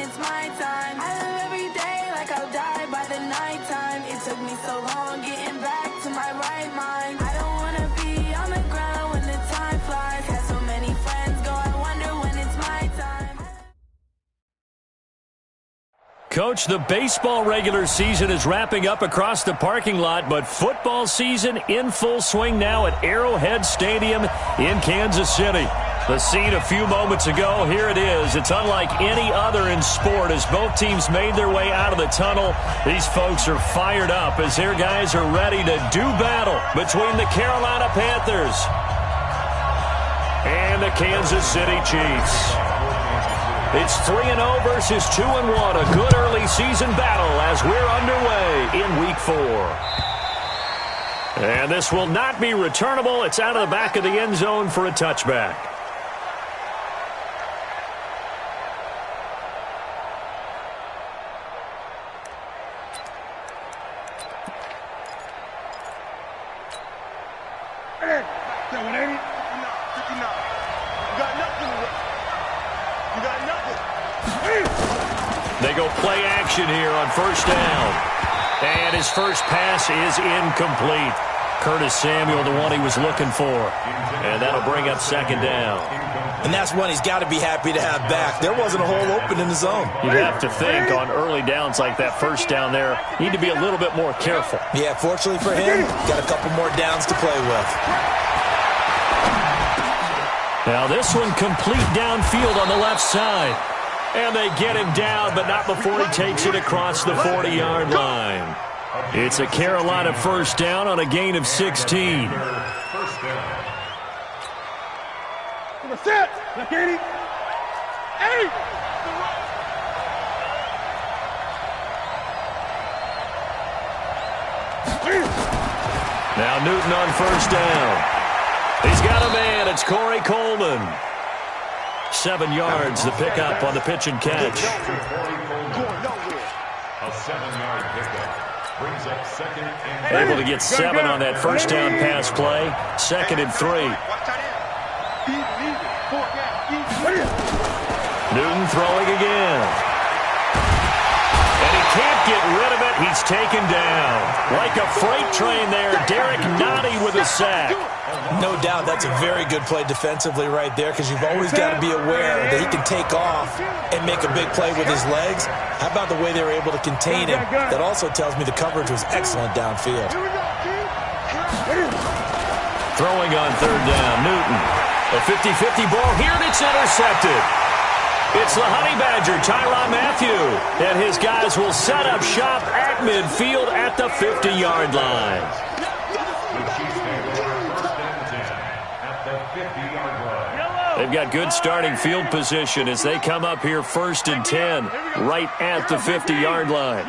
it's my time. I live every day like I'll die by the nighttime. It took me so long getting back to my right mind. I don't wanna be on the ground when the time flies. Had so many friends go, I wonder when it's my time. Coach, the baseball regular season is wrapping up across the parking lot, but football season in full swing now at Arrowhead Stadium in Kansas City. The scene a few moments ago, here it is. It's unlike any other in sport as both teams made their way out of the tunnel. These folks are fired up as their guys are ready to do battle between the Carolina Panthers and the Kansas City Chiefs. It's 3-0 versus 2-1, a good early season battle as we're underway in Week 4. And this will not be returnable. It's out of the back of the end zone for a touchback. They go play action here on first down. And his first pass is incomplete. Curtis Samuel, the one he was looking for. And that'll bring up second down. And that's one he's got to be happy to have back. There wasn't a hole open in the zone. You'd have to think on early downs like that first down there, need to be a little bit more careful. Yeah, fortunately for him, got a couple more downs to play with. Now this one complete downfield on the left side. And they get him down, but not before he takes it across the 40-yard line. It's a Carolina first down on a gain of 16. Now Newton on first down. He's got a man. It's Corey Coleman. 7 yards, the pickup on the pitch and catch. A 7-yard pickup brings up second and Able to get 7 on that first down pass play. 2nd and 3. Newton throwing again. And he can't get rid of it. He's taken down. Like a freight train there, Derek Nottie with a sack. No doubt that's a very good play defensively right there because you've always got to be aware that he can take off and make a big play with his legs. How about the way they were able to contain him? That also tells me the coverage was excellent downfield. Throwing on third down, Newton. A 50-50 ball here, and it's intercepted. It's the Honey Badger, Tyrann Mathieu, and his guys will set up shop at midfield at the 50-yard line. They've got good starting field position as they come up here 1st and 10, right at the 50-yard line.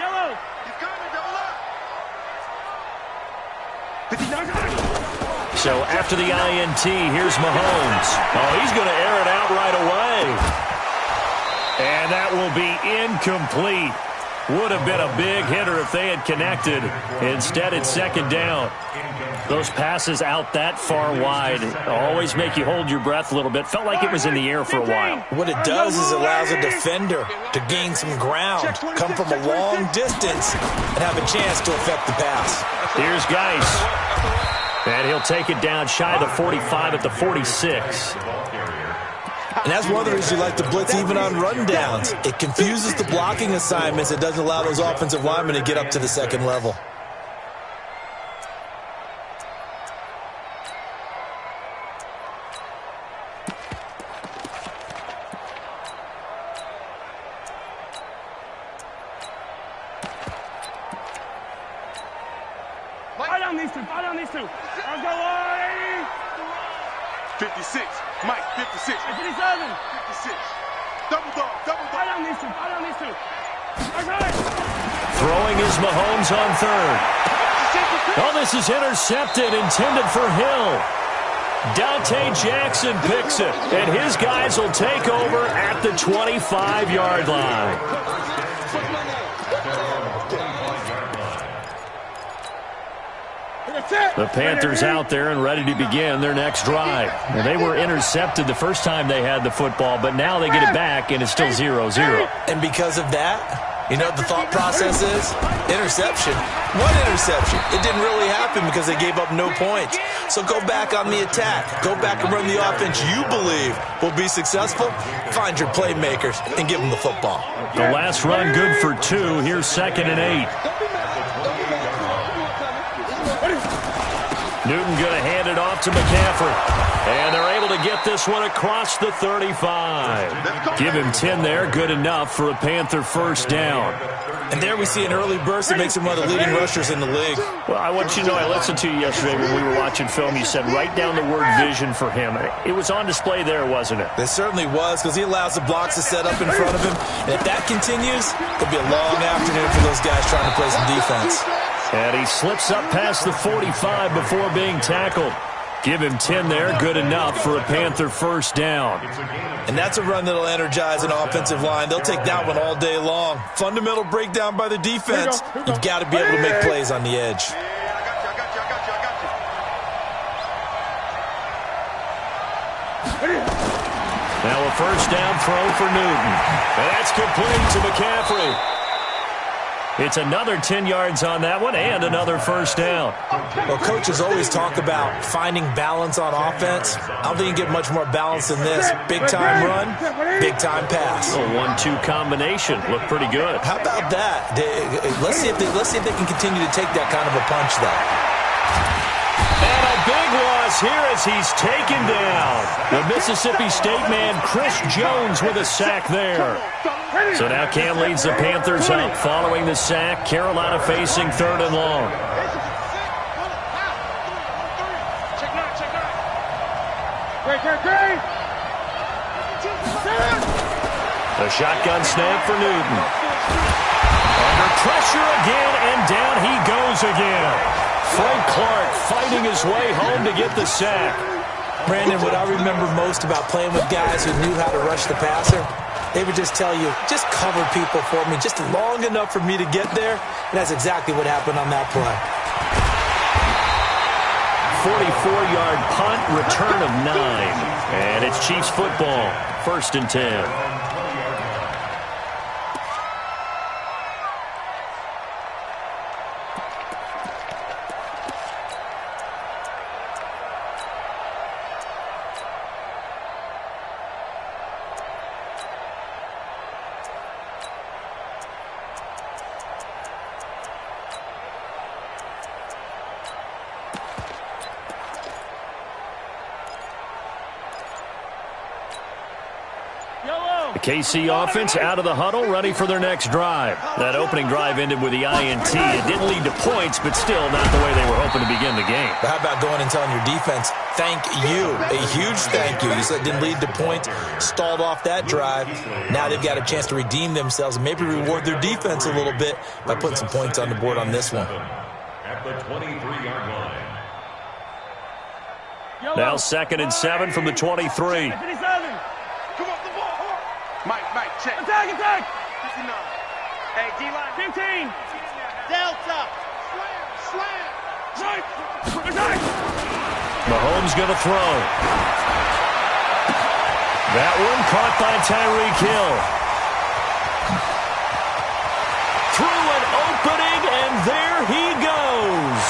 So after the INT, here's Mahomes. Oh, he's going to air it out right away. And that will be incomplete. Would have been a big hitter if they had connected. Instead, it's second down. Those passes out that far wide always make you hold your breath a little bit. Felt like it was in the air for a while. What it does is it allows a defender to gain some ground, come from a long distance, and have a chance to affect the pass. Here's Geis. And he'll take it down shy of the 45 at the 46. And that's one of the reasons you like to blitz even on run downs. It confuses the blocking assignments. It doesn't allow those offensive linemen to get up to the second level. Fire on these two. I'll go away. 56. Mike, 56. 57. 56. Double dog. Fire on these two. Okay. Throwing is Mahomes on third. Oh, this is intercepted, intended for Hill. Dante Jackson picks it, and his guys will take over at the 25-yard line. The Panthers out there and ready to begin their next drive. Now, they were intercepted the first time they had the football, but now they get it back, and it's still 0-0. And because of that, you know what the thought process is? Interception. One interception. It didn't really happen because they gave up no points. So go back on the attack. Go back and run the offense you believe will be successful. Find your playmakers and give them the football. The last run good for 2. Here's 2nd and 8. Newton going to hand it off to McCaffrey. And they're able to get this one across the 35. Give him 10 there. Good enough for a Panther first down. And there we see an early burst that makes him one of the leading rushers in the league. Well, I want you to know, I listened to you yesterday when we were watching film. You said write down the word vision for him. It was on display there, wasn't it? It certainly was, because he allows the blocks to set up in front of him. And if that continues, it'll be a long afternoon for those guys trying to play some defense. And he slips up past the 45 before being tackled. Give him 10 there. Good enough for a Panther first down. And that's a run that'll energize an offensive line. They'll take that one all day long. Fundamental breakdown by the defense. You've got to be able to make plays on the edge. Now a first down throw for Newton. And that's complete to McCaffrey. It's another 10 yards on that one and another first down. Well, coaches always talk about finding balance on offense. I don't think you get much more balance than this. Big-time run, big-time pass. A 1-2 combination. Looked pretty good. How about that? Let's see if they can continue to take that kind of a punch, though. And a big loss here as he's taken down. The Mississippi State man, Chris Jones, with a sack there. So now Cam leads the Panthers up following the sack. Carolina facing 3rd and long. The shotgun snap for Newton. Under pressure again, and down he goes again. Frank Clark fighting his way home to get the sack. Brandon, what I remember most about playing with guys who knew how to rush the passer, they would just tell you, just cover people for me, just long enough for me to get there. And that's exactly what happened on that play. 44-yard punt, return of 9. And it's Chiefs football, 1st and 10. KC offense out of the huddle, ready for their next drive. That opening drive ended with the INT. It didn't lead to points, but still not the way they were hoping to begin the game. But how about going and telling your defense, thank you, a huge thank you. You said it didn't lead to points, stalled off that drive. Now they've got a chance to redeem themselves and maybe reward their defense a little bit by putting some points on the board on this one. At the 23-yard line. Now 2nd and 7 from the 23. Mike, check. Attack! 59. Hey, D-line. 15. Delta. Slam. Attack! Mahomes going to throw. That one caught by Tyreek Hill. Through an opening, and there he goes.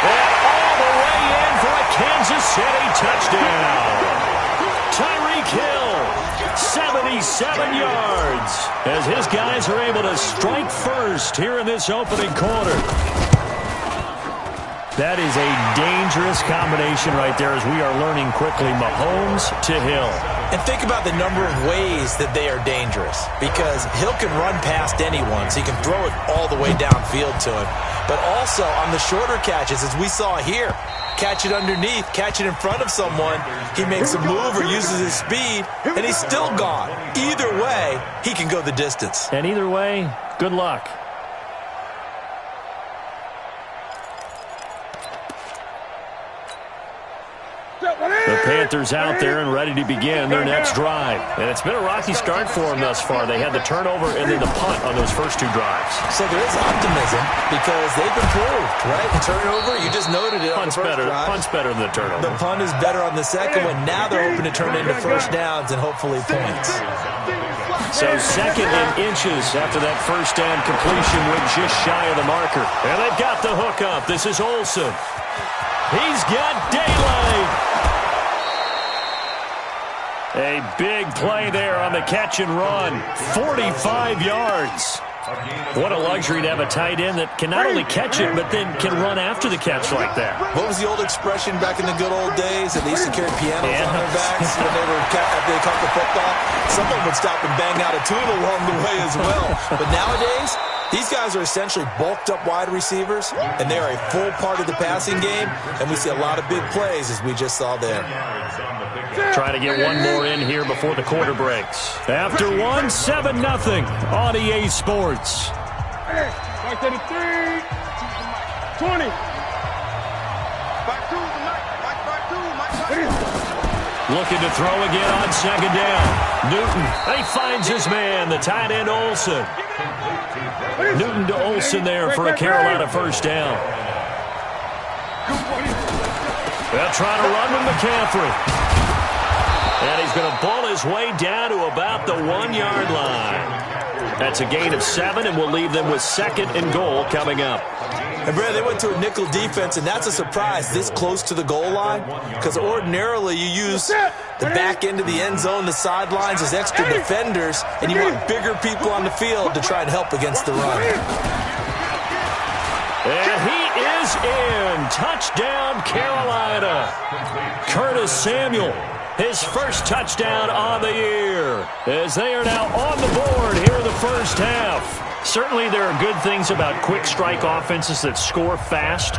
And all the way in for a Kansas City touchdown. Tyreek Hill, 77 yards, as his guys are able to strike first here in this opening quarter. That is a dangerous combination right there as we are learning quickly. Mahomes to Hill. And think about the number of ways that they are dangerous, because Hill can run past anyone, so he can throw it all the way downfield to him. But also on the shorter catches, as we saw here, catch it underneath, catch it in front of someone, he makes a move or uses his speed, and he's still gone. Either way, he can go the distance. And either way, good luck. The Panthers out there and ready to begin their next drive. And it's been a rocky start for them thus far. They had the turnover and then the punt on those first two drives. So there is optimism because they've improved, right? The turnover, you just noted it on the first drive. Punt's better than the turnover. The punt is better on the second one. Now they're hoping to turn it into first downs and hopefully points. So second and inches after that first down completion went just shy of the marker. And they've got the hook up. This is Olsen. He's got daylight. A big play there on the catch and run. 45 yards. What a luxury to have a tight end that can not only catch it, but then can run after the catch like that. What was the old expression back in the good old days? They used to carry pianos on their backs when after they caught the football. Someone would stop and bang out a tune along the way as well. But nowadays, these guys are essentially bulked up wide receivers, and they are a full part of the passing game, and we see a lot of big plays as we just saw there. Trying to get one more in here before the quarter breaks. After one, 7-0 on EA Sports. Back to the 3. 20. Looking to throw again on second down. Newton, he finds his man, the tight end Olsen. Newton to Olsen there for a Carolina first down. They'll try to run with McCaffrey. And he's going to ball his way down to about the 1-yard line. That's a gain of 7, and we'll leave them with second and goal coming up. And, Brad, they went to a nickel defense, and that's a surprise this close to the goal line because ordinarily you use the back end of the end zone, the sidelines as extra defenders, and you want bigger people on the field to try and help against the run. And he is in. Touchdown, Carolina. Curtis Samuel, his first touchdown on the year, as they are now on the board here in the first half. Certainly there are good things about quick strike offenses that score fast,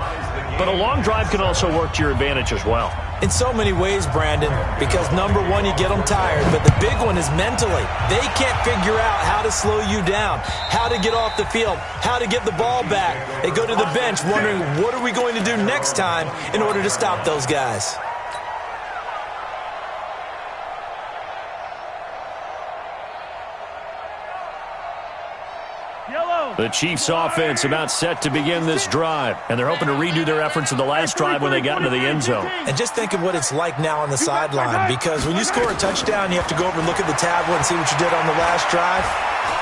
but a long drive can also work to your advantage as well. In so many ways, Brandon, because number one, you get them tired, but the big one is mentally. They can't figure out how to slow you down, how to get off the field, how to get the ball back. They go to the bench wondering, what are we going to do next time in order to stop those guys? The Chiefs offense about set to begin this drive, and they're hoping to redo their efforts in the last drive when they got into the end zone. And just think of what it's like now on the sideline, because when you score a touchdown, you have to go over and look at the tablet and see what you did on the last drive.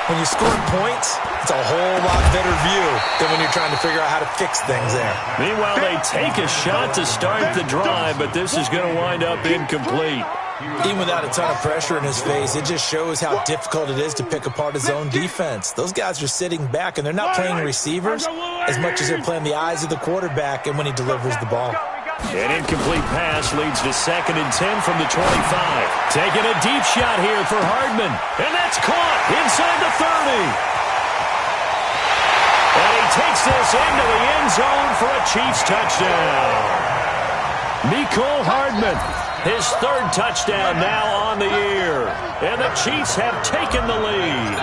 When you score points, it's a whole lot better view than when you're trying to figure out how to fix things there. Meanwhile, they take a shot to start the drive, but this is going to wind up incomplete. Even without a ton of pressure in his face, it just shows how difficult it is to pick apart his own defense. Those guys are sitting back, and they're not playing receivers as much as they're playing the eyes of the quarterback and when he delivers the ball. An incomplete pass leads to 2nd and 10 from the 25. Taking a deep shot here for Hardman, and that's caught inside the 30. And he takes this into the end zone for a Chiefs touchdown. Mecole Hardman, his 3rd touchdown now on the year. And the Chiefs have taken the lead.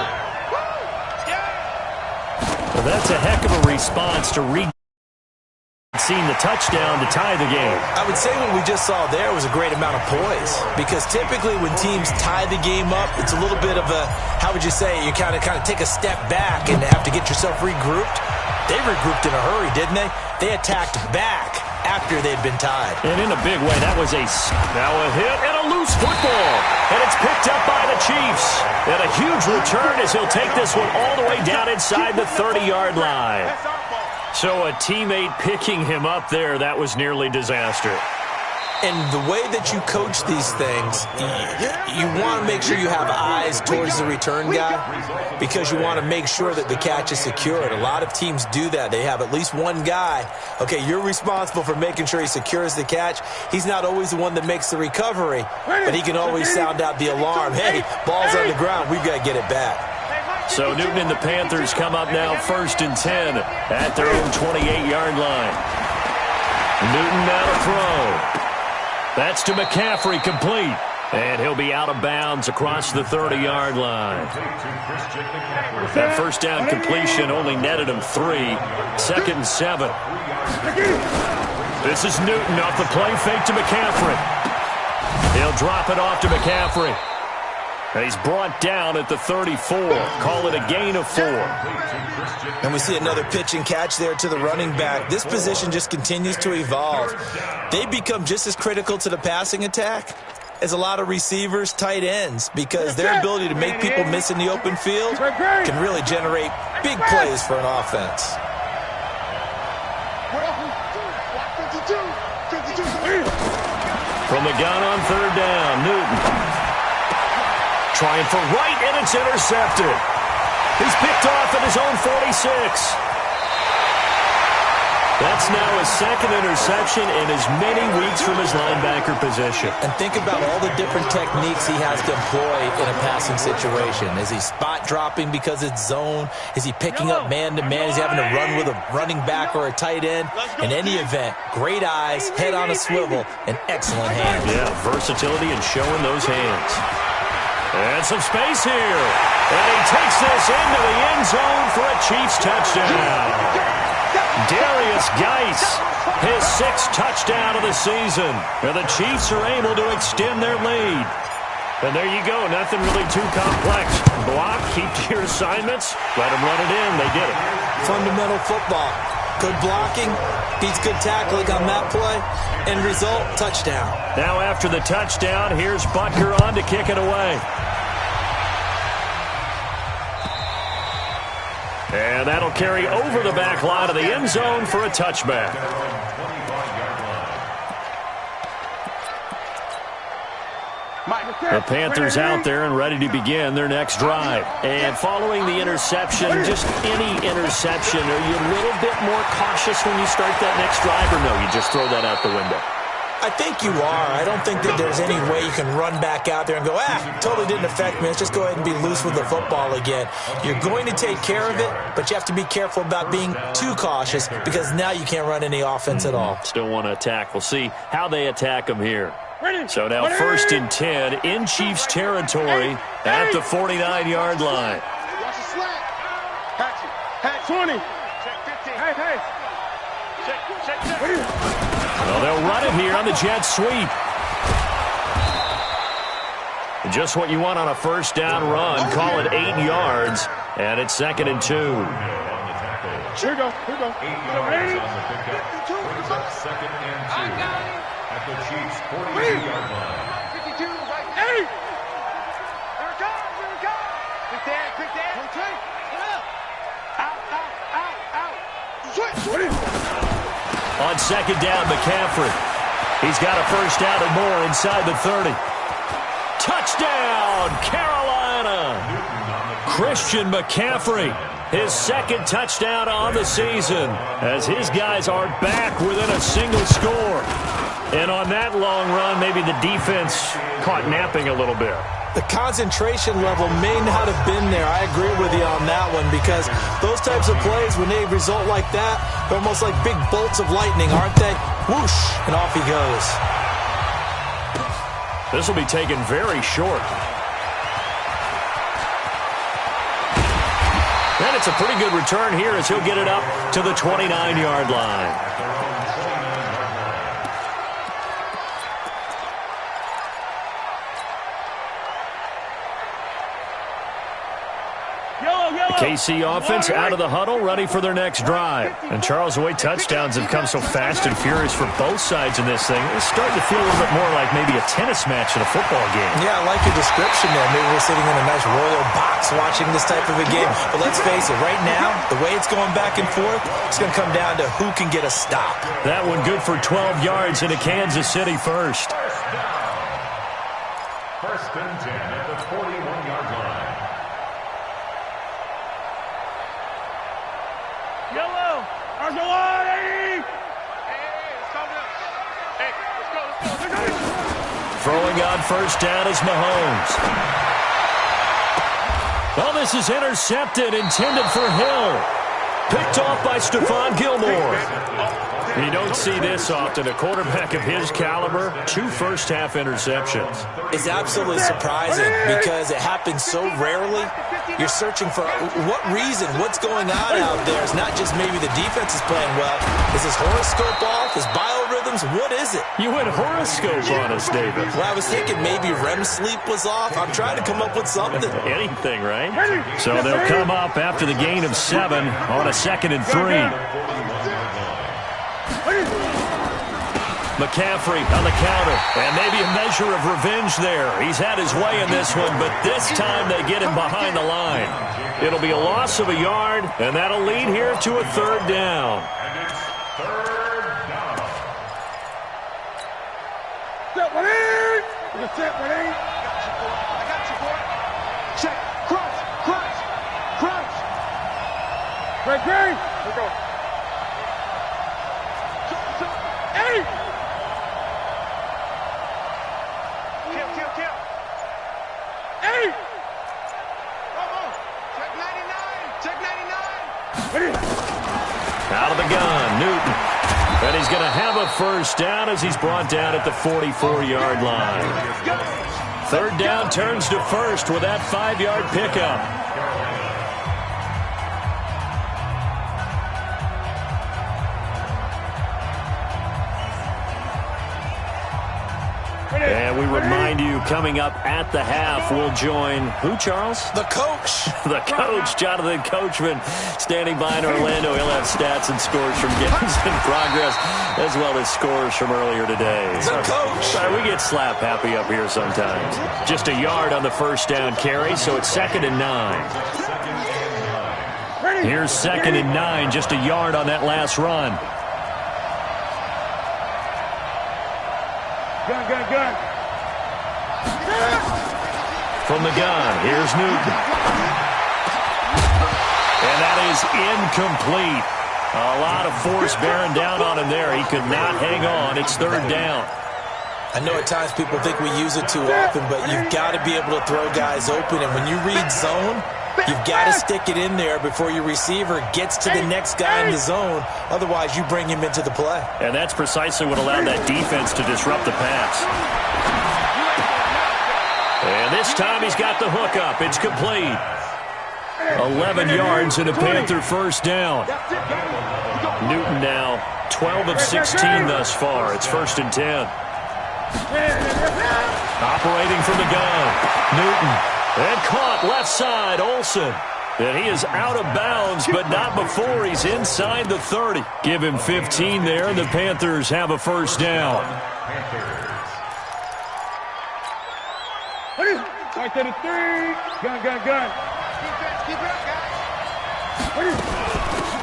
Well, that's a heck of a response to seeing the touchdown to tie the game. I would say what we just saw there was a great amount of poise, because typically when teams tie the game up, it's a little bit of a, how would you say, you kind of take a step back and have to get yourself regrouped. They regrouped in a hurry, didn't they? They attacked back after they'd been tied. And in a big way, that was now a hit and a loose football. And it's picked up by the Chiefs. And a huge return as he'll take this one all the way down inside the 30-yard line. So a teammate picking him up there, that was nearly disaster. And the way that you coach these things, you want to make sure you have eyes towards the return guy, because you want to make sure that the catch is secured. A lot of teams do that. They have at least one guy. Okay, you're responsible for making sure he secures the catch. He's not always the one that makes the recovery, but he can always sound out the alarm. Hey, ball's on the ground. We've got to get it back. So Newton and the Panthers come up now 1st and 10 at their own 28-yard line. Newton now to throw. That's to McCaffrey, complete. And he'll be out of bounds across the 30-yard line. That first down completion only netted him 3. 2nd and 7. This is Newton off the play fake to McCaffrey. He'll drop it off to McCaffrey. And he's brought down at the 34. Call it a gain of 4. And we see another pitch and catch there to the running back. This position just continues to evolve. They become just as critical to the passing attack as a lot of receivers, tight ends, because their ability to make people miss in the open field can really generate big plays for an offense. From the gun on 3rd down, Newton. Trying for right, and it's intercepted. He's picked off at his own 46. That's now his 2nd interception in as many weeks from his linebacker position. And think about all the different techniques he has to employ in a passing situation. Is he spot dropping because it's zone? Is he picking up man-to-man? Is he having to run with a running back or a tight end? In any event, great eyes, head on a swivel, and excellent hands. Yeah, versatility and showing those hands. And some space here. And he takes this into the end zone for a Chiefs touchdown. Darius Geis, his 6th touchdown of the season. And the Chiefs are able to extend their lead. And there you go. Nothing really too complex. Block, keep to your assignments, let them run it in. They did it. Fundamental football. Good blocking, beats good tackling on that play, and result, touchdown. Now after the touchdown, here's Butker on to kick it away. And that'll carry over the back line of the end zone for a touchback. The Panthers out there and ready to begin their next drive. And following the interception, just any interception, are you a little bit more cautious when you start that next drive, or no, you just throw that out the window? I think you are. I don't think that there's any way you can run back out there and go, totally didn't affect me. Let's just go ahead and be loose with the football again. You're going to take care of it, but you have to be careful about being too cautious because now you can't run any offense at all. Still want to attack. We'll see how they attack them here. So now 1st and 10 in Chiefs territory at the 49-yard line. Watch the slant. Patch it. Patch 20. Check 15. Hey. Check. Well, they'll run it here on the jet sweep. Just what you want on a 1st down run. Call it 8 yards, and it's 2nd and 2. Here we go. 8 yards on the pickup. Brings up 2nd and 2 at the Chiefs' 42-yard line. 52, right. Hey! Here it comes. Quick dad. One take. Out. On 2nd down, McCaffrey. He's got a 1st down and more inside the 30. Touchdown, Carolina! Christian McCaffrey, his 2nd touchdown on the season, as his guys are back within a single score. And on that long run, maybe the defense caught napping a little bit. The concentration level may not have been there. I agree with you on that one because those types of plays, when they result like that, they're almost like big bolts of lightning, aren't they? Whoosh, and off he goes. This will be taken very short. And it's a pretty good return here as he'll get it up to the 29-yard line. KC offense out of the huddle, ready for their next drive. And Charles, the way touchdowns have come so fast and furious for both sides in this thing, it's starting to feel a little bit more like maybe a tennis match in a football game. Yeah, I like your description there. Maybe we're sitting in a nice royal box watching this type of a game. But let's face it, right now, the way it's going back and forth, it's going to come down to who can get a stop. That one good for 12 yards into Kansas City first. 1st and 10 at the 41-yard line. Yellow. Argelati. Hey, let's go. Throwing on 1st down is Mahomes. Well, this is intercepted, intended for Hill. Picked off by Stephon Gilmore. You don't see this often. A quarterback of his caliber, 2 first-half interceptions. It's absolutely surprising because it happens so rarely. You're searching for what reason, what's going on out there. It's not just maybe the defense is playing well. Is his horoscope off? His biorhythm algorithms? What is it? You went horoscope on us, David. Well, I was thinking maybe REM sleep was off. I'm trying to come up with something. Anything, right? So they'll come up after the gain of 7 on a 2nd and 3. McCaffrey on the counter, and maybe a measure of revenge there. He's had his way in this one, but this time they get him behind the line. It'll be a loss of a yard, and that'll lead here to a 3rd down. And it's 3rd down. Set one in. Set one in. I got you, boy. Check. Crunch. Crunch. Crunch. Great, great. Here we go. Hey. Kill. Hey. Come on. Check 99. Out of the gun, Newton. And he's going to have a 1st down as he's brought down at the 44-yard line. 3rd down turns to 1st with that 5-yard pickup. And we remind you, coming up at the half, we'll join who, Charles? The coach. The coach, Jonathan Coachman, standing by in Orlando. He'll have stats and scores from games in progress, as well as scores from earlier today. The coach. Sorry, we get slap happy up here sometimes. Just a yard on the 1st down carry, so it's 2nd and 9. Here's 2nd and 9, just a yard on that last run. Gun. From the gun, here's Newton. And that is incomplete. A lot of force bearing down on him there. He could not hang on. It's 3rd down. I know at times people think we use it too often, but you've got to be able to throw guys open. And when you read zone, you've got to stick it in there before your receiver gets to the next guy in the zone. Otherwise, you bring him into the play. And that's precisely what allowed that defense to disrupt the pass. And this time he's got the hook up. It's complete. 11 yards and a Panther 1st down. Newton now 12 of 16 thus far. It's 1st and 10. Operating from the gun. Newton. And caught left side, Olsen. And he is out of bounds, but not before he's inside the 30. Give him 15 there, and the Panthers have a 1st down. Right to the 3. Gun. Defense, keep it up, guys.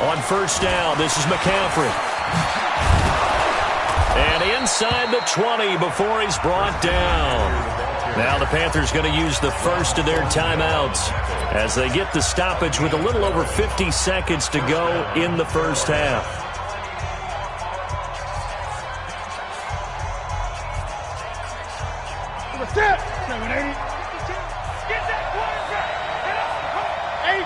On 1st down, this is McCaffrey. And inside the 20 before he's brought down. Now the Panthers going to use the first of their timeouts as they get the stoppage with a little over 50 seconds to go in the 1st half. Set. 780. Get that quarterback. Get up. 8.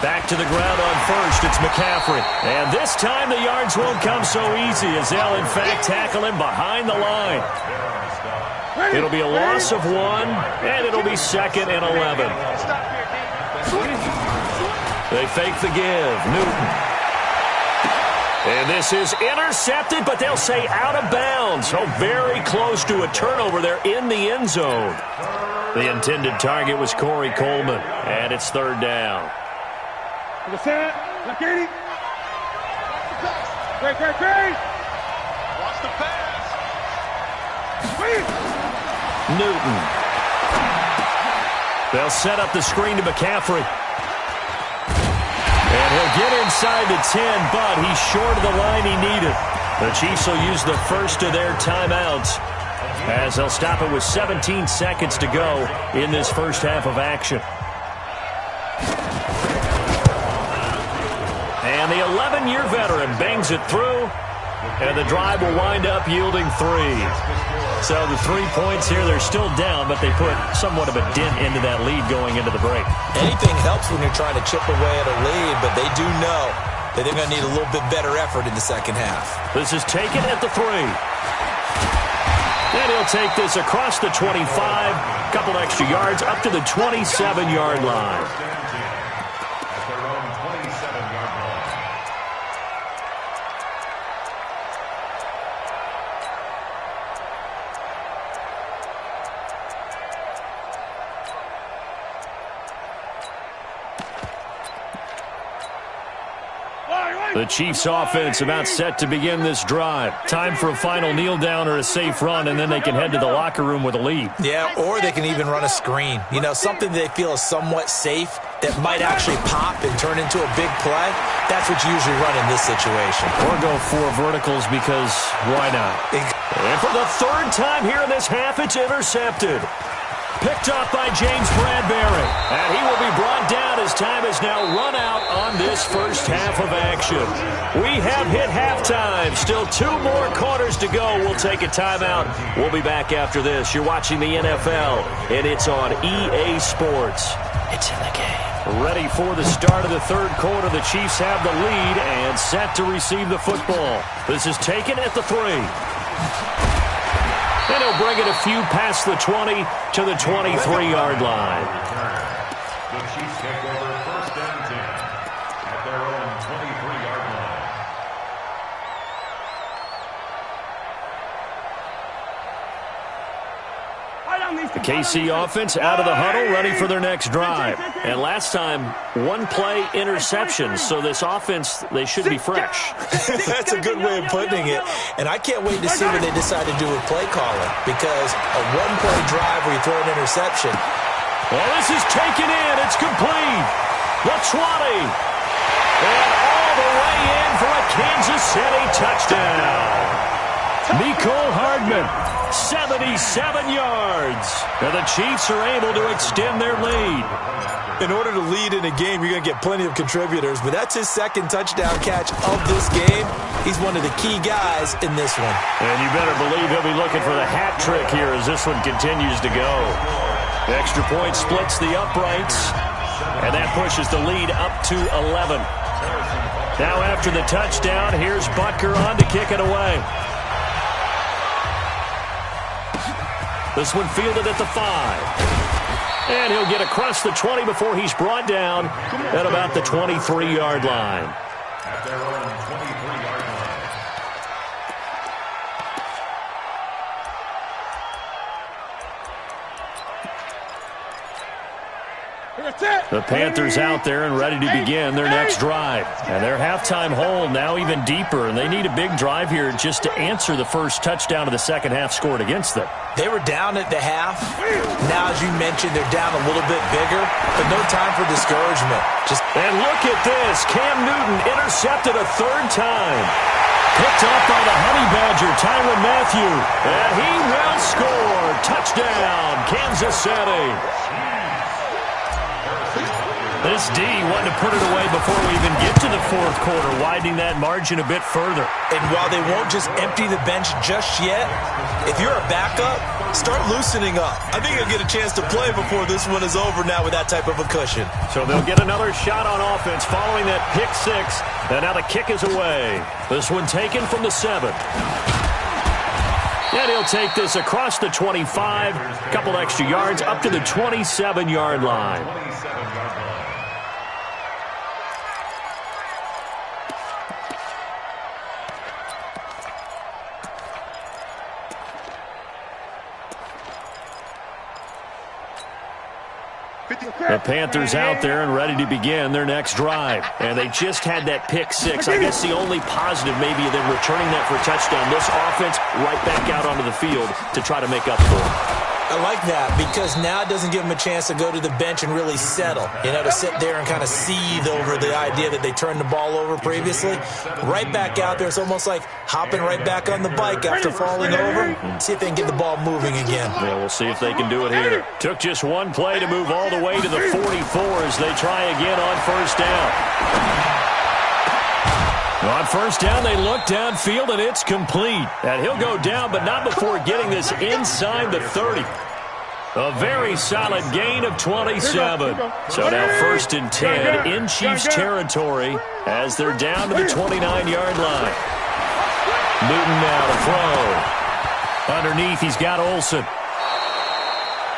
Back to the ground on 1st. It's McCaffrey. And this time the yards won't come so easy as they'll, in fact, tackle him behind the line. It'll be a loss of 1, and it'll be 2nd and 11. They fake the give. Newton. And this is intercepted, but they'll say out of bounds. So very close to a turnover there in the end zone. The intended target was Corey Coleman, and it's 3rd down. The set. Look at it. Great. Watch the pass. Newton. They'll set up the screen to McCaffrey. And he'll get inside the 10, but he's short of the line he needed. The Chiefs will use the first of their timeouts as they'll stop it with 17 seconds to go in this 1st half of action. And the 11-year veteran bangs it through, and the drive will wind up yielding 3. So the 3 points here, they're still down, but they put somewhat of a dent into that lead going into the break. Anything helps when you're trying to chip away at a lead, but they do know that they're going to need a little bit better effort in the 2nd half. This is taken at the 3. And he'll take this across the 25, a couple extra yards, up to the 27-yard line. At their own 27-yard The Chiefs offense about set to begin this drive. Time for a final kneel down or a safe run, and then they can head to the locker room with a lead. Yeah, or they can even run a screen. You know, something they feel is somewhat safe that might actually pop and turn into a big play. That's what you usually run in this situation. Or go 4 verticals because why not? And for the 3rd time here in this half, it's intercepted. Picked off by James Bradbury. And he will be brought down as time has now run out on this first half of action. We have hit halftime. Still 2 more quarters to go. We'll take a timeout. We'll be back after this. You're watching the NFL, and it's on EA Sports. It's in the game. Ready for the start of the 3rd quarter. The Chiefs have the lead and set to receive the football. This is taken at the 3. And he'll bring it a few past the 20 to the 23-yard line. The Chiefs take over 1st and 10 at their own 23-yard line. The KC offense out of the huddle, ready for their next drive. And last time, 1-play interception, so this offense, they should be fresh. That's a good way of putting it. And I can't wait to see what they decide to do with play calling, because a 1-play drive where you throw an interception. Well, this is taken in. It's complete. The 20. And all the way in for a Kansas City touchdown. Mecole Hardman, 77 yards. And the Chiefs are able to extend their lead. In order to lead in a game, you're going to get plenty of contributors, but that's his 2nd touchdown catch of this game. He's one of the key guys in this one. And you better believe he'll be looking for the hat trick here as this one continues to go. The extra point splits the uprights, and that pushes the lead up to 11. Now after the touchdown, here's Butker on to kick it away. This one fielded at the 5. And he'll get across the 20 before he's brought down at about the 23-yard line. At their own 23-yard line. The Panthers out there and ready to begin their next drive. And their halftime hole now even deeper, and they need a big drive here just to answer the first touchdown of the second half scored against them. They were down at the half. Now, as you mentioned, they're down a little bit bigger, but no time for discouragement. And look at this. Cam Newton intercepted a 3rd time. Picked off by the Honey Badger, Tyrann Mathieu. And he will score. Touchdown, Kansas City. This D wanted to put it away before we even get to the 4th quarter, widening that margin a bit further. And while they won't just empty the bench just yet, if you're a backup, start loosening up. I think you'll get a chance to play before this one is over now with that type of a cushion. So they'll get another shot on offense following that pick 6. And now the kick is away. This one taken from the 7. And he'll take this across the 25, a couple extra yards up to the 27-yard line. The Panthers out there and ready to begin their next drive. And they just had that pick 6. I guess the only positive maybe of them returning that for a touchdown. This offense right back out onto the field to try to make up for it. I like that because now it doesn't give them a chance to go to the bench and really settle. You know, to sit there and kind of seethe over the idea that they turned the ball over previously. Right back out there. It's almost like hopping right back on the bike after falling over. See if they can get the ball moving again. Yeah, we'll see if they can do it here. Took just 1 play to move all the way to the 44 as they try again on 1st down. On 1st down, they look downfield, and it's complete. And he'll go down, but not before getting this inside the 30. A very solid gain of 27. So now 1st and 10 in Chiefs territory as they're down to the 29-yard line. Newton now to throw. Underneath, he's got Olsen.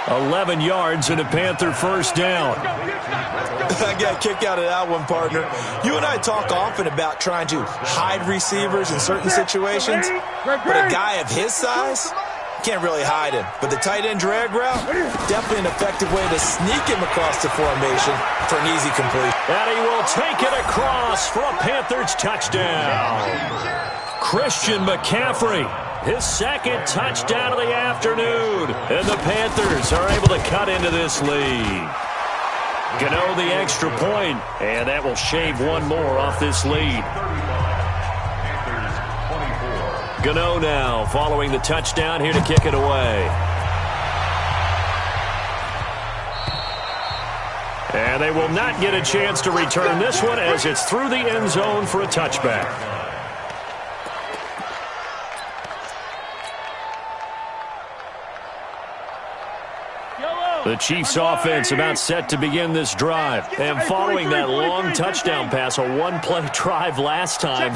11 yards and a Panther 1st down. I got a kick out of that one, partner. You and I talk often about trying to hide receivers in certain situations, but a guy of his size, Can't really hide him. But the tight end drag route, definitely an effective way to sneak him across the formation for an easy completion. And he will take it across for a Panthers touchdown. Christian McCaffrey, his second touchdown of the afternoon. And the Panthers are able to cut into this lead. Gano the extra point, and that will shave one more off this lead. Gano now following the touchdown here to kick it away. And they will not get a chance to return this one as it's through the end zone for a touchback. The Chiefs offense about set to begin this drive. And following that long touchdown pass, a one-play drive last time,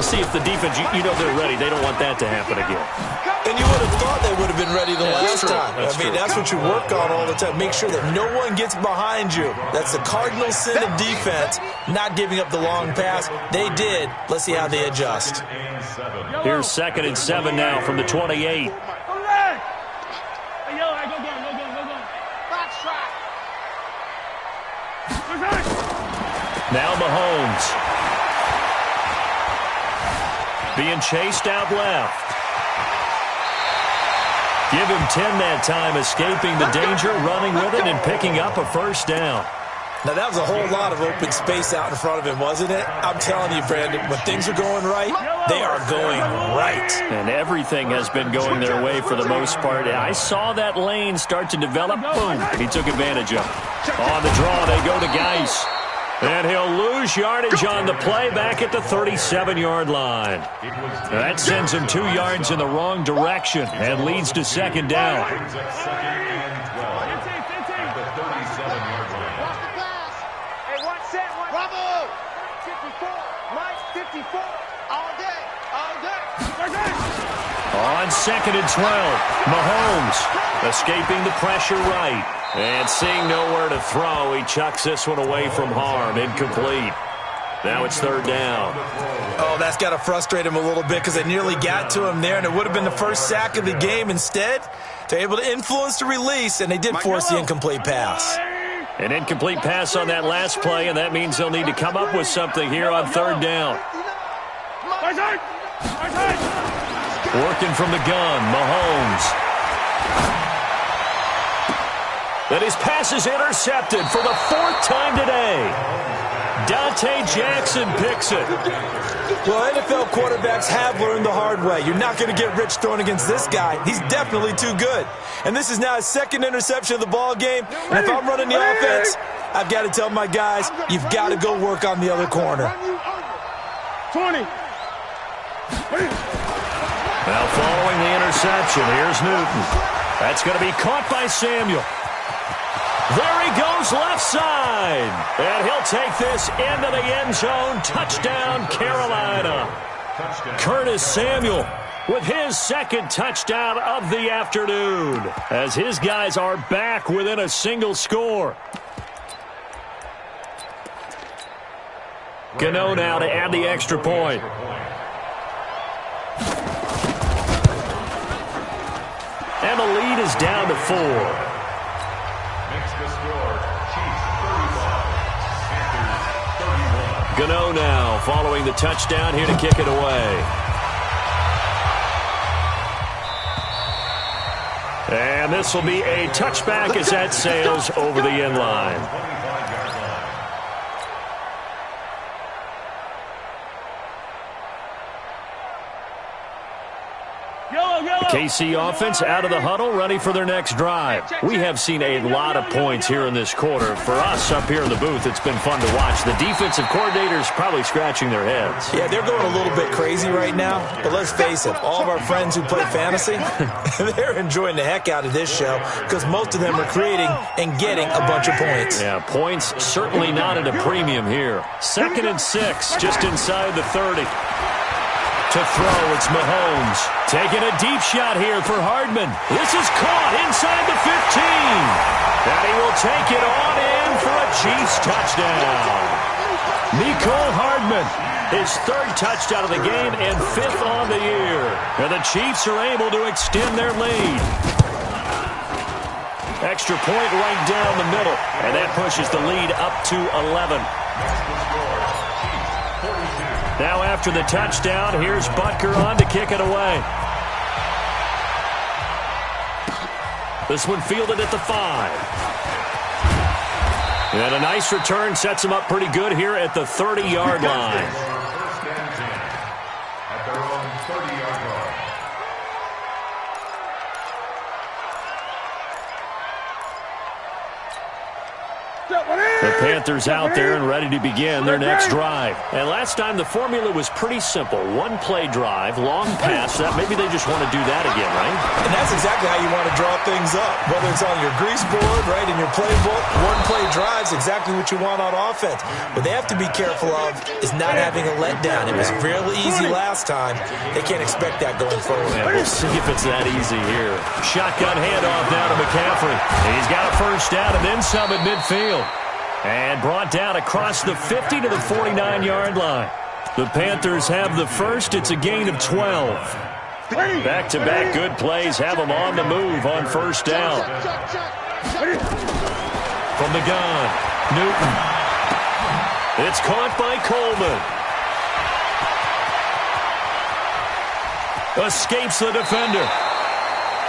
see if the defense, you know they're ready. They don't want that to happen again. And you would have thought they would have been ready the last time. That's what you work on all the time. Make sure that no one gets behind you. That's the cardinal sin of defense, not giving up the long pass. They did. Let's see how they adjust. Here's 2nd and 7 now from the 28. Now Mahomes. Being chased out left. Give him 10 that time, escaping the danger, running with it, and picking up a first down. Now, that was a whole lot of open space out in front of him, wasn't it? I'm telling you, Brandon, when things are going right, they are going right. And everything has been going their way for the most part. I saw that lane start to develop. Boom. He took advantage of it. On the draw, they go to Geis. And he'll lose yardage on the play back at the 37-yard line. That sends him 2 yards in the wrong direction and leads to 2nd down. On 2nd and 12, Mahomes escaping the pressure right. And seeing nowhere to throw, he chucks this one away from harm. Incomplete. Now it's 3rd down. Oh, that's got to frustrate him a little bit because they nearly got to him there, and it would have been the first sack of the game. Instead, they're able to influence the release, and they did force the incomplete pass. An incomplete pass on that last play, and that means they'll need to come up with something here on 3rd down. Working from the gun, Mahomes. That his pass is intercepted for the 4th time today. Dante Jackson picks it. Well, NFL quarterbacks have learned the hard way. You're not going to get rich throwing against this guy. He's definitely too good. And this is now his 2nd interception of the ball game. And if I'm running the offense, I've got to tell my guys, you've got to go work on the other corner. 20. Now following the interception, here's Newton. That's going to be caught by Samuel. There he goes left side. And he'll take this into the end zone. Touchdown, Carolina. Curtis Samuel with his 2nd touchdown of the afternoon as his guys are back within a single score. Gano now to add the extra point. And the lead is down to 4. Gano now following the touchdown here to kick it away. And this will be a touchback as that sails over the end line. KC offense out of the huddle, ready for their next drive. We have seen a lot of points here in this quarter. For us up here in the booth, it's been fun to watch. The defensive coordinators probably scratching their heads. Yeah, they're going a little bit crazy right now. But let's face it, all of our friends who play fantasy, they're enjoying the heck out of this show because most of them are creating and getting a bunch of points. Yeah, points certainly not at a premium here. 2nd and 6, just inside the 30. To throw, it's Mahomes. Taking a deep shot here for Hardman. This is caught inside the 15. And he will take it on in for a Chiefs touchdown. Mecole Hardman, his third touchdown of the game and fifth on the year. And the Chiefs are able to extend their lead. Extra point right down the middle, and that pushes the lead up to 11. Now after the touchdown, here's Butker on to kick it away. This one fielded at the 5. And a nice return sets him up pretty good here at the 30-yard line. First and 10 at their own 30-yard line. The Panthers out there and ready to begin their next drive. And last time the formula was pretty simple. One-play drive, long pass. That maybe they just want to do that again, right? And that's exactly how you want to draw things up. Whether it's on your grease board, right, in your playbook, one-play drive's exactly what you want on offense. What they have to be careful of is not having a letdown. It was fairly easy last time. They can't expect that going forward. Yeah, we'll see if it's that easy here. Shotgun handoff now to McCaffrey. He's got a first down and then some at midfield. And brought down across the 50 to the 49-yard line. The Panthers have the first. It's a gain of 12. Back-to-back good plays have them on the move on first down. From the gun, Newton. It's caught by Coleman. Escapes the defender.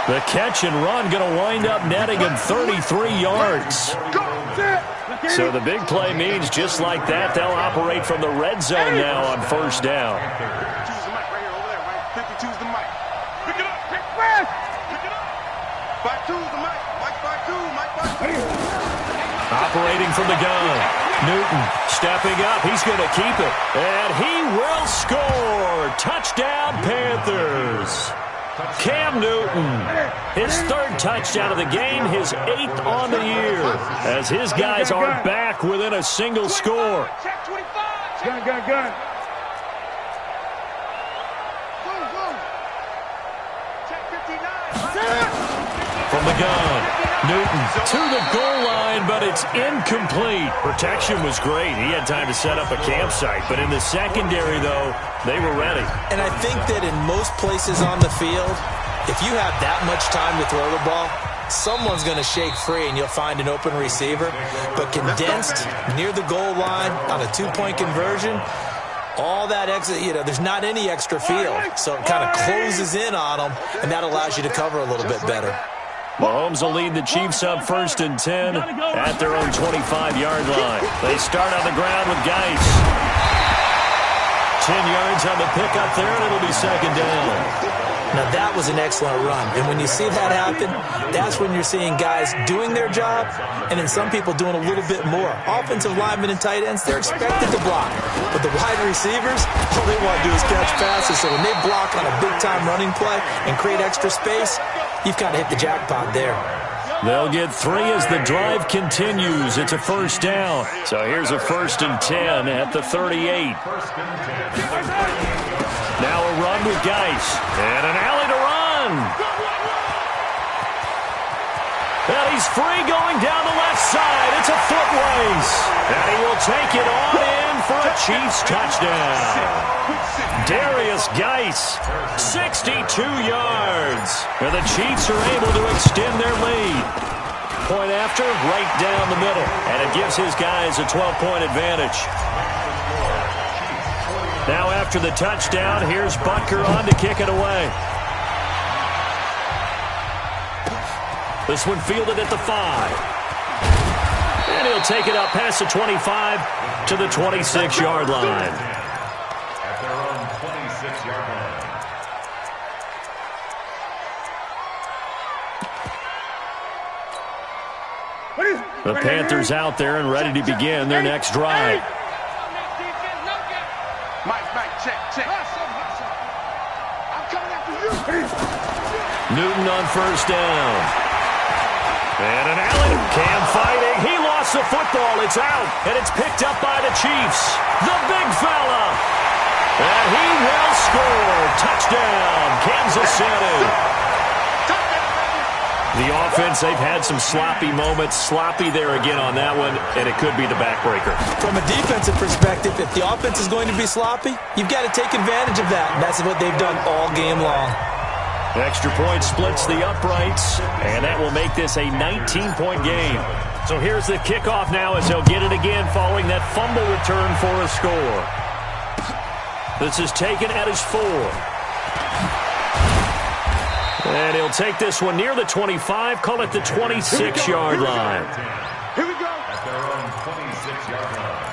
The catch and run going to wind up netting him 33 yards. So the big play means just like that, they'll operate from the red zone now on first down. Operating from the gun. Newton stepping up. He's going to keep it. And he will score. Touchdown, Panthers. Cam Newton, his third touchdown of the game, his 8th on the year, as his guys are back within a single score. Gun. From the gun, Newton to the goal line, but it's incomplete. Protection was great. He had time to set up a campsite, but in the secondary, though, they were ready. And I think that in most places on the field, if you have that much time to throw the ball, someone's going to shake free and you'll find an open receiver. But condensed near the goal line on a two-point conversion, all that extra, there's not any extra field. So it kind of closes in on them, and that allows you to cover a little bit better. Mahomes will lead the Chiefs up first and 10 at their own 25-yard line. They start on the ground with Geis. 10 yards on the pickup there, and it'll be second down. Now, that was an excellent run. And when you see that happen, that's when you're seeing guys doing their job and then some people doing a little bit more. Offensive linemen and tight ends, they're expected to block. But the wide receivers, all they want to do is catch passes. So when they block on a big-time running play and create extra space, you've kind of hit the jackpot there. They'll get 3 as the drive continues. It's a first down. So here's a first and 10 at the 38. Now a run with Geis. And an alley to run. And he's free going down the left side. It's a foot race. And he will take it on in for a Chiefs touchdown. Darius Geis, 62 yards. And the Chiefs are able to extend their lead. Point after, right down the middle. And it gives his guys a 12-point advantage. Now after the touchdown, here's Butker on to kick it away. This one fielded at the 5. And he'll take it up past the 25 to the 26-yard line. At their own 26-yard line. The Panthers out there and ready to begin their next drive. Mike, check. I'm coming after you. Newton on first down. And an alley. Cam fighting. He lost the football. It's out. And it's picked up by the Chiefs. The big fella. And he will score. Touchdown, Kansas City. The offense, they've had some sloppy moments. Sloppy there again on that one, and it could be the backbreaker. From a defensive perspective, if the offense is going to be sloppy, you've got to take advantage of that. And that's what they've done all game long. Extra point splits the uprights, and that will make this a 19-point game. So here's the kickoff now as they'll get it again following that fumble return for a score. This is taken at his 4. And he'll take this one near the 25, call it the 26-yard line. Here we go. At their own 26-yard line.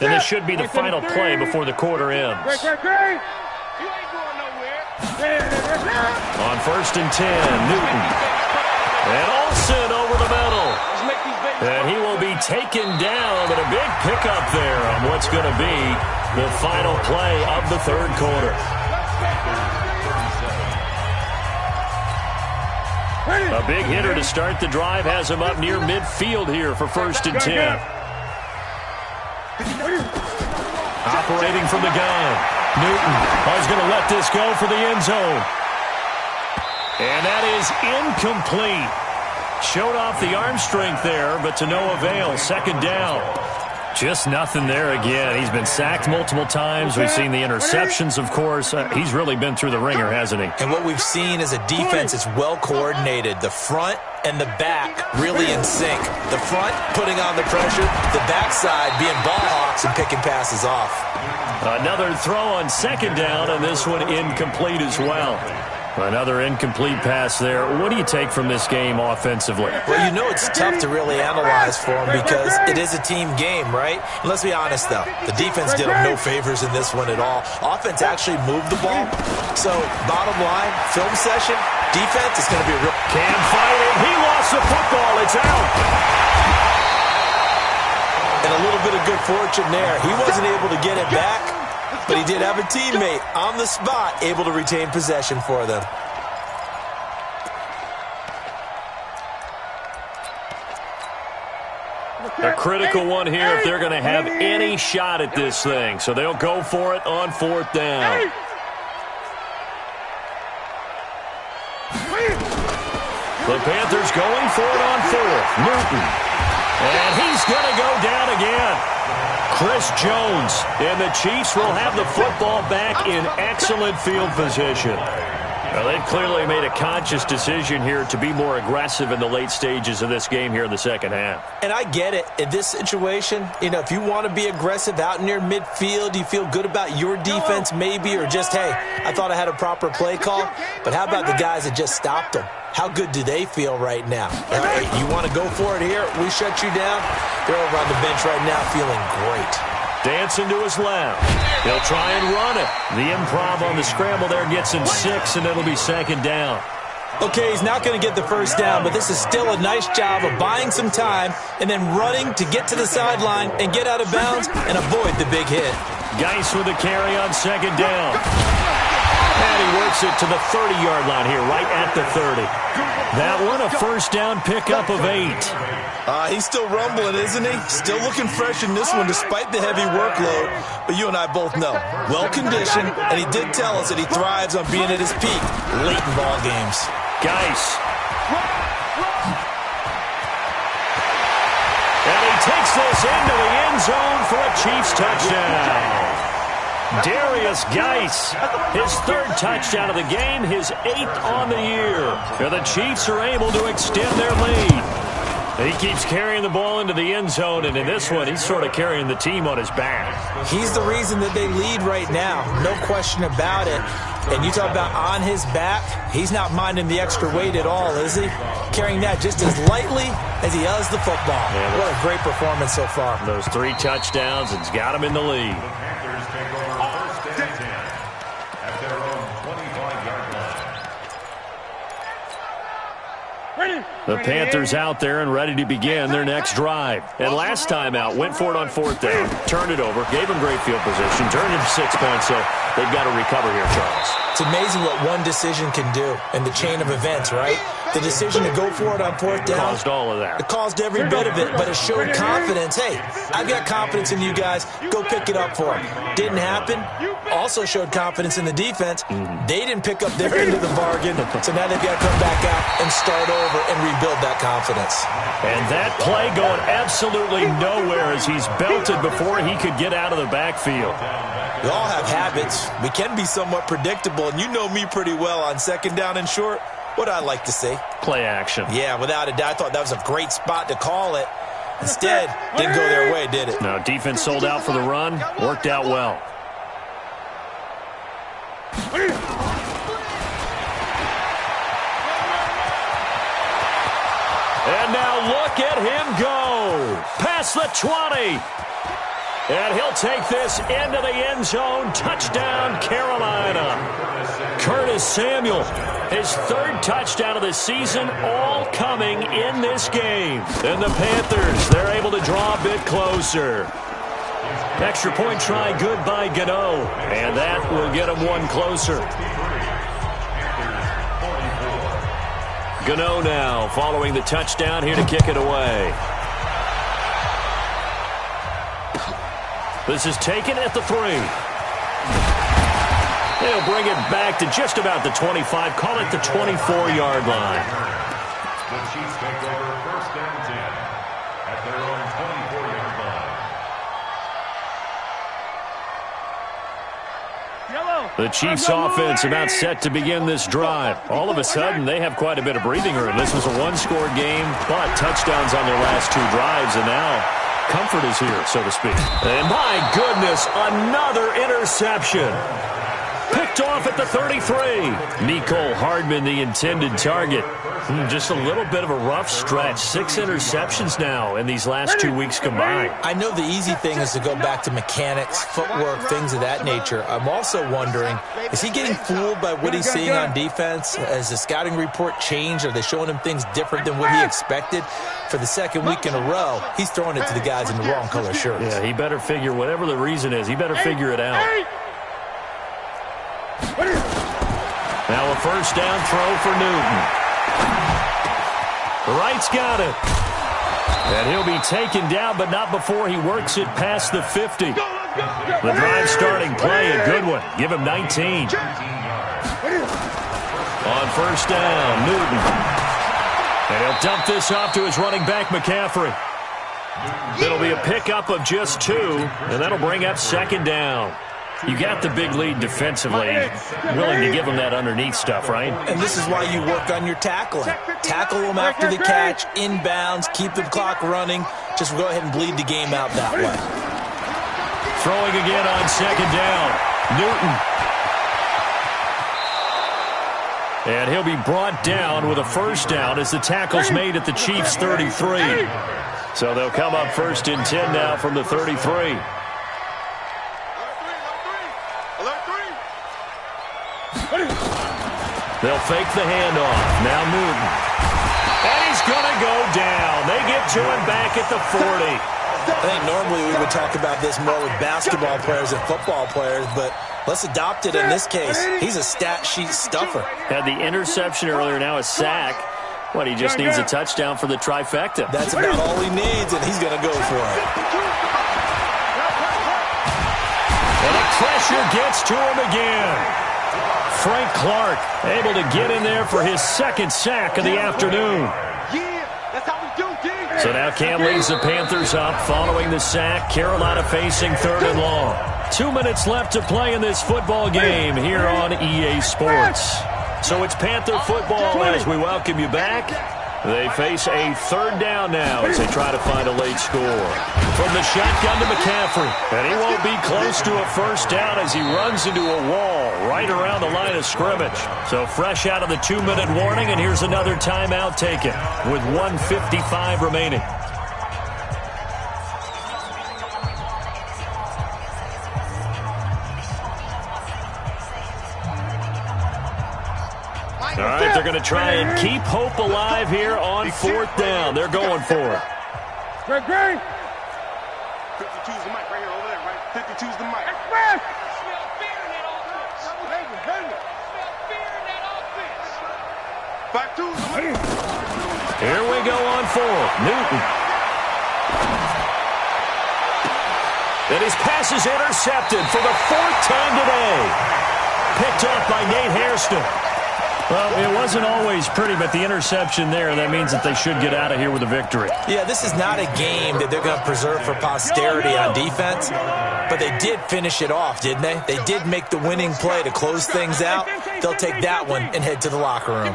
And this should be the final play before the quarter ends. Great. You ain't going nowhere. On 1st and 10, Newton. And Olsen over the middle. And he will be taken down, but a big pickup there on what's going to be the final play of the third quarter. A big hitter to start the drive has him up near midfield here for 1st and 10. Operating from the gun. Newton is going to let this go for the end zone. And that is incomplete. Showed off the arm strength there, but to no avail. 2nd down. Just nothing there again. He's been sacked multiple times. We've seen the interceptions, of course. He's really been through the ringer, hasn't he? And what we've seen is a defense that's well coordinated. The front and the back really in sync. The front putting on the pressure, the backside being ball hawks and picking passes off. Another throw on 2nd down, and this one incomplete as well. Another incomplete pass there. What do you take from this game offensively? Well, you know it's tough to really analyze for them because it is a team game, right? And let's be honest, though. The defense did them no favors in this one at all. Offense actually moved the ball. So, bottom line, film session, defense is going to be a real... Cam fighting. He lost the football. It's out. And a little bit of good fortune there. He wasn't able to get it back, but he did have a teammate on the spot able to retain possession for them. A critical one here if they're going to have any shot at this thing. So they'll go for it on 4th down. The Panthers going for it on 4th. Newton. And he's going to go down again. Chris Jones, and the Chiefs will have the football back in excellent field position. Well, they've clearly made a conscious decision here to be more aggressive in the late stages of this game here in the second half. And I get it. In this situation, you know, if you want to be aggressive out near midfield, you feel good about your defense maybe, or just, hey, I thought I had a proper play call. But how about the guys that just stopped them? How good do they feel right now? All right, you want to go for it here? We shut you down. They're over on the bench right now feeling great. Dancing to his left. He'll try and run it. The improv on the scramble there gets him 6, and it'll be 2nd down. Okay, he's not going to get the first down, but this is still a nice job of buying some time and then running to get to the sideline and get out of bounds and avoid the big hit. Geis with a carry on 2nd down. And he works it to the 30-yard line here, right at the 30. That one, a 1st down pickup of 8. He's still rumbling, isn't he? Still looking fresh in this one despite the heavy workload. But you and I both know, well-conditioned, and he did tell us that he thrives on being at his peak late in ball games. Geis. And he takes this into the end zone for a Chiefs touchdown. Darius Geis, his 3rd touchdown of the game, his 8th on the year. And the Chiefs are able to extend their lead. He keeps carrying the ball into the end zone, and in this one, he's sort of carrying the team on his back. He's the reason that they lead right now, no question about it. And you talk about on his back, he's not minding the extra weight at all, is he? Carrying that just as lightly as he does the football. Yeah, what a great performance so far. Those 3 touchdowns, it's got him in the lead. The Panthers out there and ready to begin their next drive. And last time out, went for it on 4th down, turned it over, gave them great field position, turned it to 6 points, so they've got to recover here, Charles. It's amazing what one decision can do in the chain of events, right? The decision to go for it on fourth down. Caused all of that. It caused every bit of it, but it showed confidence. Hey, I've got confidence in you guys. Go pick it up for them. Didn't happen. Also showed confidence in the defense. They didn't pick up their end of the bargain, so now they've got to come back out and start over and rebuild that confidence. And that play going absolutely nowhere as he's belted before he could get out of the backfield. We all have habits. We can be somewhat predictable, and you know me pretty well on second down and short. What I like to say? Play action. Yeah, without a doubt. I thought that was a great spot to call it. Instead, didn't go their way, did it? Now, defense sold out for the run. Worked out well. And now look at him go. Past the 20. And he'll take this into the end zone. Touchdown, Carolina. Curtis Samuel, his third touchdown of the season, all coming in this game. And the Panthers, they're able to draw a bit closer. Extra point try good by Gano. And that will get him one closer. Gano now following the touchdown here to kick it away. This is taken at the 3. They'll bring it back to just about the 25. Call it the 24-yard line. The Chiefs take over first and 10 at their own 24-yard line. The Chiefs offense about set to begin this drive. All of a sudden, they have quite a bit of breathing room. This was a one-score game, but touchdowns on their last 2 drives, and now comfort is here, so to speak. And my goodness, another interception. Picked off at the 33. Mecole Hardman, the intended target. Just a little bit of a rough stretch. 6 interceptions now in these last 2 weeks combined. I know the easy thing is to go back to mechanics, footwork, things of that nature. I'm also wondering, is he getting fooled by what he's seeing on defense? Has the scouting report changed? Are they showing him things different than what he expected? For the second week in a row, he's throwing it to the guys in the wrong color shirts. Yeah, he better figure, whatever the reason is, he better figure it out. Now a first down throw for Newton. Wright's got it. And he'll be taken down, but not before he works it past the 50. The drive starting play, a good one. Give him 19. On first down, Newton. And he'll dump this off to his running back, McCaffrey. It'll be a pickup of just 2, and that'll bring up second down. You got the big lead defensively, willing to give them that underneath stuff, right? And this is why you work on your tackling. Tackle them after the catch, inbounds, keep the clock running. Just go ahead and bleed the game out that way. Throwing again on second down, Newton. And he'll be brought down with a first down as the tackle's made at the Chiefs' 33. So they'll come up first and 10 now from the 33. They'll fake the handoff. Now Newton. And he's going to go down. They get to him back at the 40. I think normally we would talk about this more with basketball players and football players, but let's adopt it in this case. He's a stat sheet stuffer. Had the interception earlier, now a sack. What, he just needs a touchdown for the trifecta. That's about all he needs, and he's going to go for it. And the pressure gets to him again. Frank Clark able to get in there for his second sack of the afternoon. So now Cam leads the Panthers up following the sack. Carolina facing 3rd and long. 2 minutes left to play in this football game here on EA Sports. So it's Panther football as we welcome you back. They face a 3rd down now as they try to find a late score. From the shotgun to McCaffrey. And he won't be close to a first down as he runs into a wall right around the line of scrimmage. So fresh out of the 2-minute warning, and here's another timeout taken with 1:55 remaining. All right, they're going to try and keep hope alive here on 4th down. They're going for it. Greg. 52's the mic right here over there, right? 52's the mic. Here we go on fourth. Newton. And his pass is intercepted for the fourth time today. Picked up by Nate Hairston. Well, it wasn't always pretty, but the interception there, that means that they should get out of here with a victory. Yeah, this is not a game that they're going to preserve for posterity on defense, but they did finish it off, didn't they? They did make the winning play to close things out. They'll take that one and head to the locker room.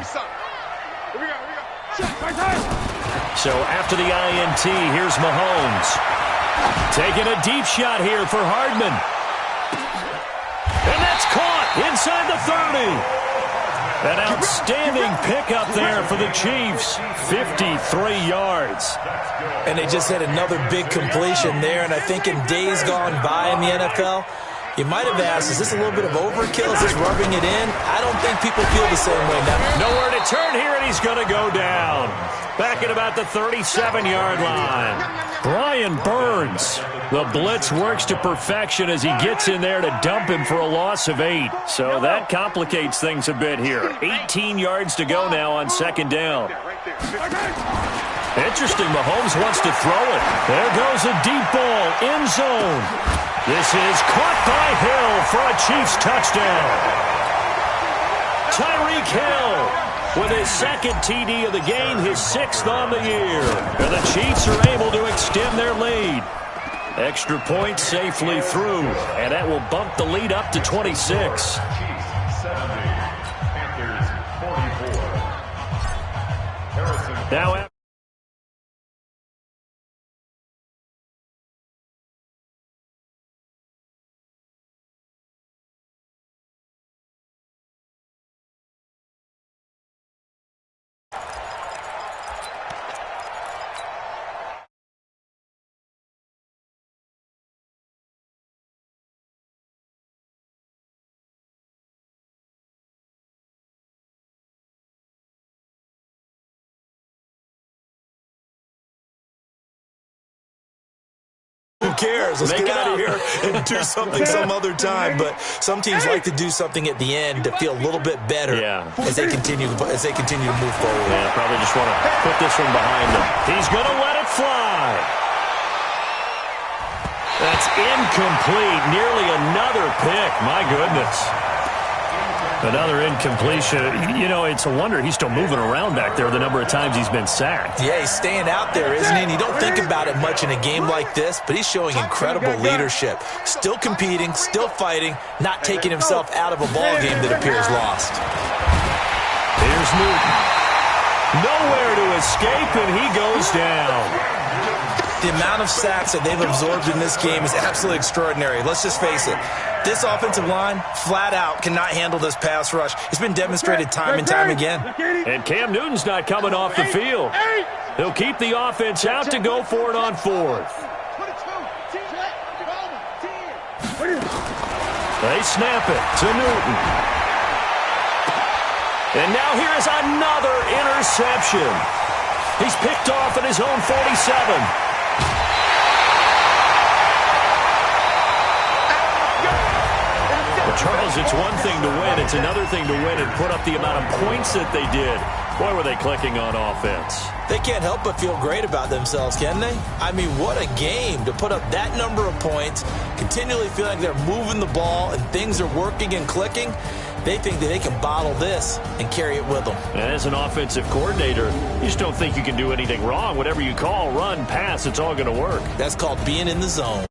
So after the INT, here's Mahomes. Taking a deep shot here for Hardman. And that's caught inside the 30. An outstanding pickup there for the Chiefs. 53 yards. And they just had another big completion there. And I think in days gone by in the NFL, you might have asked, is this a little bit of overkill? Is this rubbing it in? I don't think people feel the same way now. Nowhere to turn here, and he's going to go down. Back at about the 37-yard line. Brian Burns. The blitz works to perfection as he gets in there to dump him for a loss of 8. So that complicates things a bit here. 18 yards to go now on second down. Interesting, Mahomes wants to throw it. There goes a deep ball, end zone. This is caught by Hill for a Chiefs touchdown. Tyreek Hill with his second TD of the game, his 6th on the year. And the Chiefs are able to extend their lead. Extra point safely through, and that will bump the lead up to 26. Chiefs 70, Panthers 44. Harrison. Now Who cares? Let's get out of here and do something some other time. But some teams like to do something at the end to feel a little bit better as they continue to move forward. Yeah, probably just want to put this one behind them. He's going to let it fly. That's incomplete. Nearly another pick. My goodness. Another incompletion. You know, it's a wonder he's still moving around back there the number of times he's been sacked. Yeah, he's staying out there, isn't he? And you don't think about it much in a game like this, but he's showing incredible leadership. Still competing, still fighting, not taking himself out of a ball game that appears lost. Here's Newton. Nowhere to escape, and he goes down. The amount of sacks that they've absorbed in this game is absolutely extraordinary. Let's just face it. This offensive line, flat out, cannot handle this pass rush. It's been demonstrated time and time again. And Cam Newton's not coming off the field. He'll keep the offense out to go for it on fourth. They snap it to Newton. And now here is another interception. He's picked off at his own 47. Charles, it's one thing to win. It's another thing to win and put up the amount of points that they did. Boy, were they clicking on offense. They can't help but feel great about themselves, can they? I mean, what a game to put up that number of points, continually feeling like they're moving the ball and things are working and clicking. They think that they can bottle this and carry it with them. And as an offensive coordinator, you just don't think you can do anything wrong. Whatever you call, run, pass, it's all going to work. That's called being in the zone.